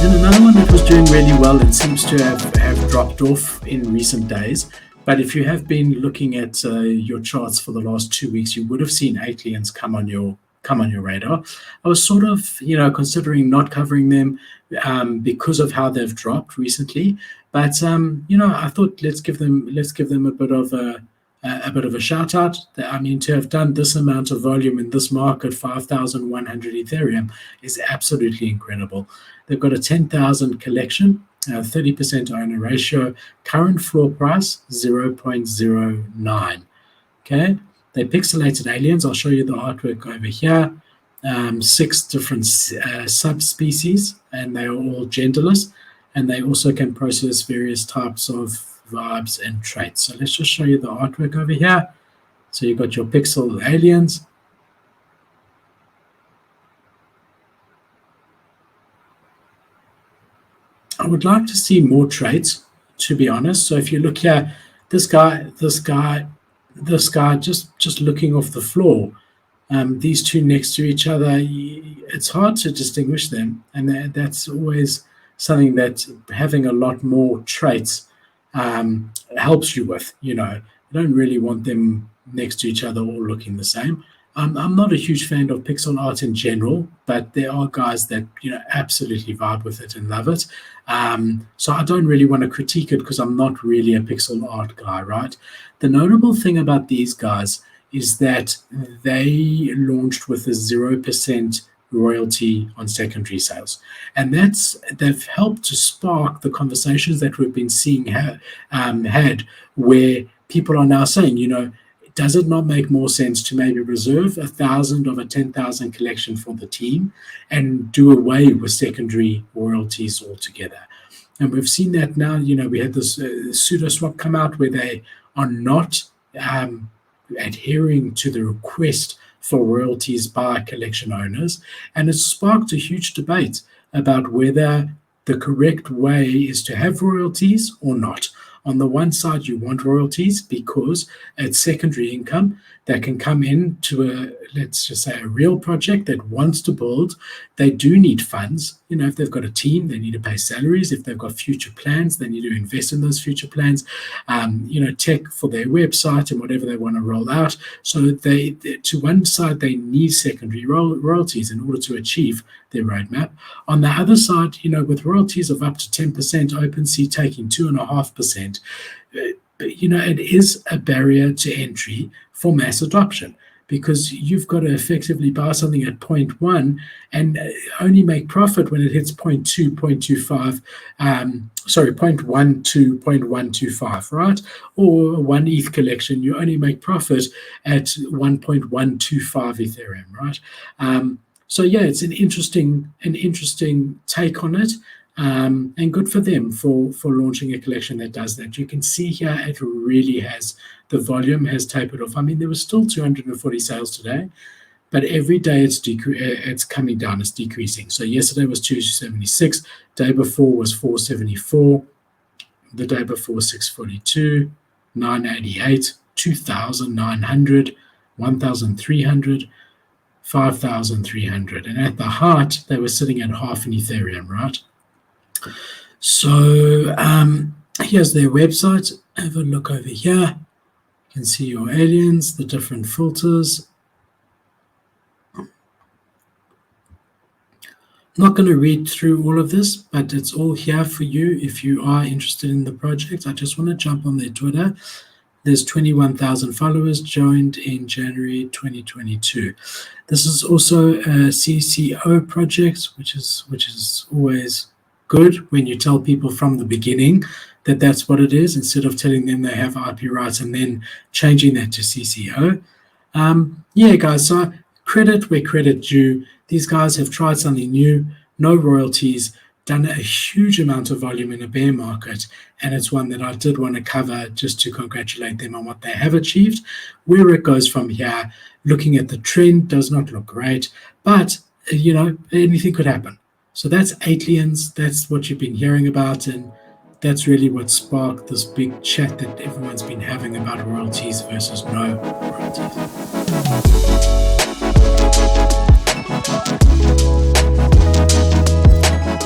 then another one that was doing really well, it seems to have dropped off in recent days. But if you have been looking at your charts for the last 2 weeks, you would have seen 8liens come on your radar. I was sort of, considering not covering them because of how they've dropped recently. But I thought let's give them a bit of a shout out. I mean, to have done this amount of volume in this market, 5,100 Ethereum, is absolutely incredible. They've got a 10,000 collection, 30% owner ratio, current floor price 0.09. Okay, they pixelated aliens. I'll show you the artwork over here. 6 different subspecies, and they are all genderless, and they also can process various types of vibes and traits. So let's just show you the artwork over here. So you've got your pixel aliens. I would like to see more traits, to be honest. So if you look here, this guy, just looking off the floor, these two next to each other, it's hard to distinguish them. And that's always something that having a lot more traits helps you with. You don't really want them next to each other all looking the same. I'm not a huge fan of pixel art in general, but there are guys that absolutely vibe with it and love it. So I don't really want to critique it because I'm not really a pixel art guy, right? The notable thing about these guys is that they launched with a 0% royalty on secondary sales, and they've helped to spark the conversations that we've been seeing had, where people are now saying, does it not make more sense to maybe reserve 1,000 of a 10,000 collection for the team and do away with secondary royalties altogether? And we've seen that now. We had this pseudo swap come out where they are not adhering to the request for royalties by collection owners, and it sparked a huge debate about whether the correct way is to have royalties or not. On the one side, you want royalties because it's secondary income that can come into let's just say, a real project that wants to build. They do need funds. If they've got a team, they need to pay salaries. If they've got future plans, they need to invest in those future plans, tech for their website and whatever they want to roll out. So to one side, they need secondary royalties in order to achieve their roadmap. On the other side, with royalties of up to 10%, OpenSea taking 2.5%, it is a barrier to entry for mass adoption, because you've got to effectively buy something at 0.1 and only make profit when it hits 0.2, 0.25, 0.1 to 0.125, right? Or one ETH collection, you only make profit at 1.125 Ethereum, right? So yeah, it's an interesting take on it. And good for them for launching a collection that does that. You can see here it really the volume has tapered off. I mean, there was still 240 sales today, but every day it's coming down, it's decreasing. So yesterday was 276, day before was 474, the day before 642, 988, 2,900, 1,300, 5,300. And at the height, they were sitting at half an Ethereum, right? So here's their website. Have a look over here. You can see your aliens, the different filters. I'm not going to read through all of this, but it's all here for you if you are interested in the project. I just want to jump on their Twitter. There's 21,000 followers, joined in January 2022. This is also a CCO project, which is always good when you tell people from the beginning that that's what it is, instead of telling them they have IP rights and then changing that to CCO. Yeah, guys, so credit where credit due. These guys have tried something new, no royalties, done a huge amount of volume in a bear market, and it's one that I did want to cover just to congratulate them on what they have achieved. Where it goes from here, looking at the trend, does not look great, but anything could happen. So that's 8liens, that's what you've been hearing about, and that's really what sparked this big chat that everyone's been having about royalties versus no royalties.